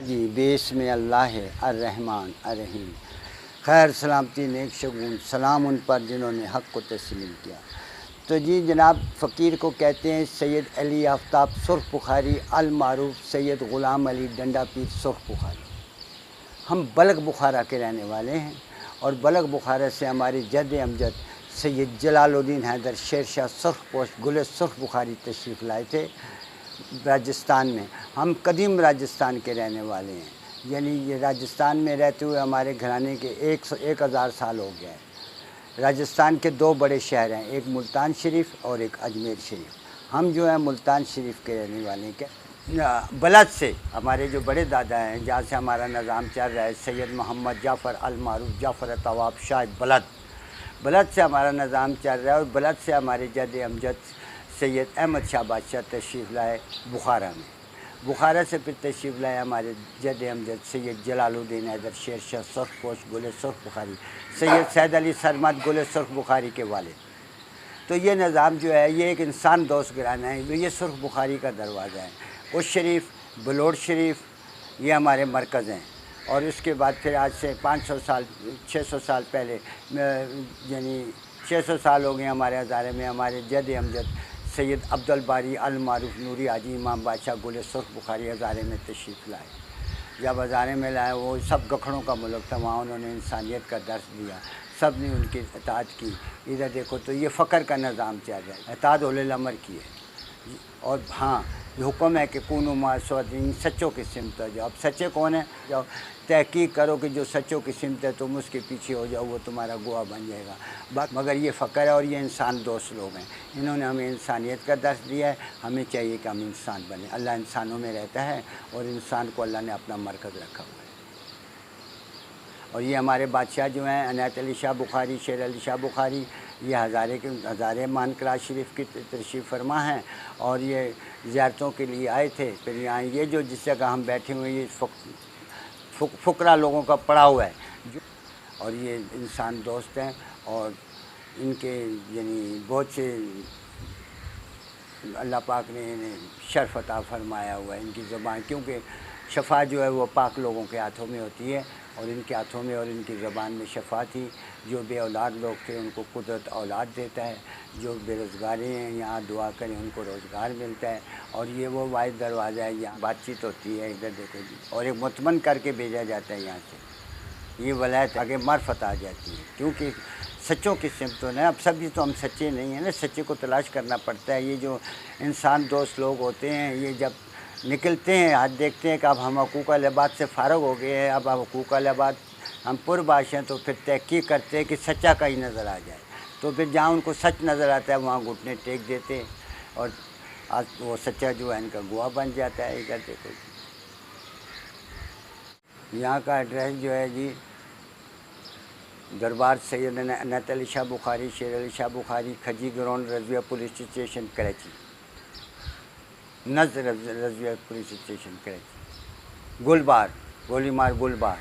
جی بسم اللہ الرحمن الرحیم۔ خیر سلامتی نیک شگون سلام ان پر جنہوں نے حق کو تسلیم کیا۔ تو جی جناب فقیر کو کہتے ہیں سید علی آفتاب سرخ بخاری المعروف سید غلام علی ڈنڈا پیر سرخ بخاری۔ ہم بلخ بخارا کے رہنے والے ہیں اور بلخ بخارا سے ہماری جد امجد سید جلال الدین حیدر شیر شاہ سرخ پوش گل سرخ بخاری تشریف لائے تھے راجستھان میں۔ ہم قدیم راجستھان کے رہنے والے ہیں، یعنی یہ راجستھان میں رہتے ہوئے ہمارے گھرانے کے 1000 سال ہو گیا ہے۔ راجستھان کے 2 بڑے شہر ہیں، ایک ملتان شریف اور ایک اجمیر شریف۔ ہم جو ہیں ملتان شریف کے رہنے والے ہیں۔ بلد سے ہمارے جو بڑے دادا ہیں جہاں سے ہمارا نظام چل رہا ہے سید محمد جعفر المعروف جعفر طواب شاہ بلد سے ہمارا نظام چل رہا ہے، اور بلد سے ہمارے جد امجد سید احمد شاہ بادشاہ تشریف لائے بخارا میں۔ بخارا سے پھر تشریف لائے ہمارے جد امجد سید جلال الدین حیدر شیر شاہ سرخ پوش گل سرخ بخاری، سید سید علی سرمد گل سرخ بخاری کے والد۔ تو یہ نظام جو ہے یہ ایک انسان دوست گھرانہ ہے، یہ سرخ بخاری کا دروازہ ہے۔ اس شریف بلوڑ شریف یہ ہمارے مرکز ہیں، اور اس کے بعد پھر آج سے 600 سال پہلے یعنی 600 سال ہو گئے ہمارے ہزارے میں ہمارے جد امجد سید عبد الباری المعروف نوری حاجی امام بادشاہ گل سرخ بخاری ہزارے میں تشریف لائے۔ جب ہزارے میں لائے وہ سب گکھڑوں کا ملک تھا، وہاں انہوں نے انسانیت کا درس دیا، سب نے ان کی اطاعت کی۔ ادھر دیکھو تو یہ فقر کا نظام چل رہا ہے، اطاعت اولی الامر کی ہے، اور ہاں یہ حکم ہے کہ کونوا مع الصادقین، سچوں کی سمت ہو جاؤ۔ اب سچے کون ہیں؟ جاؤ تحقیق کرو کہ جو سچوں کی سمت ہے تم اس کے پیچھے ہو جاؤ، وہ تمہارا گواہ بن جائے گا۔ مگر یہ فقر ہے اور یہ انسان دوست لوگ ہیں، انہوں نے ہمیں انسانیت کا درس دیا ہے، ہمیں چاہیے کہ ہم انسان بنیں۔ اللہ انسانوں میں رہتا ہے اور انسان کو اللہ نے اپنا مرکز رکھا ہوا ہے۔ اور یہ ہمارے بادشاہ جو ہیں عنایت علی شاہ بخاری شیر علی شاہ بخاری، یہ ہزارے مانقرا شریف کی تشریف فرما ہیں، اور یہ زیارتوں کے لیے آئے تھے۔ پھر یہاں یہ جو جس جگہ ہم بیٹھے ہوئے یہ فقراء لوگوں کا پڑا ہوا ہے، اور یہ انسان دوست ہیں، اور ان کے یعنی بہت سے اللہ پاک نے انہیں شرف عطا فرمایا ہوا ہے ان کی زبان، کیونکہ شفا جو ہے وہ پاک لوگوں کے ہاتھوں میں ہوتی ہے، اور ان کے ہاتھوں میں اور ان کی زبان میں شفا تھی۔ جو بے اولاد لوگ تھے ان کو قدرت اولاد دیتا ہے، جو بے روزگاری ہیں یہاں دعا کریں ان کو روزگار ملتا ہے، اور یہ وہ واحد دروازہ ہے یہاں بات چیت ہوتی ہے۔ ادھر دیکھو جی، اور ایک مطمئن کر کے بھیجا جاتا ہے یہاں سے، یہ ولایت آگے معرفت آ جاتی ہے، کیونکہ سچوں کی سمتوں نے۔ اب سبھی تو ہم سچے نہیں ہیں نا، سچے کو تلاش کرنا پڑتا ہے۔ یہ جو انسان دوست لوگ ہوتے ہیں یہ جب نکلتے ہیں آج دیکھتے ہیں کہ اب ہم حقوق العباد سے فارغ ہو گئے ہیں، اب حقوق العباد ہم پرباش ہیں، تو پھر تحقیق کرتے ہیں کہ سچا کا ہی نظر آ جائے، تو پھر جہاں ان کو سچ نظر آتا ہے وہاں گھٹنے ٹیک دیتے ہیں، اور آج وہ سچا جو ہے ان کا گواہ بن جاتا ہے۔ ادھر دیکھو جی، یہاں کا ایڈریس جو ہے جی دربار سید عنایت علی Shah Bukhari Sher Ali Shah Bukhari, Khajji ground, Rizvia police station Karachi, Rizvia police station Karachi, گل بار گولی مار گل بار۔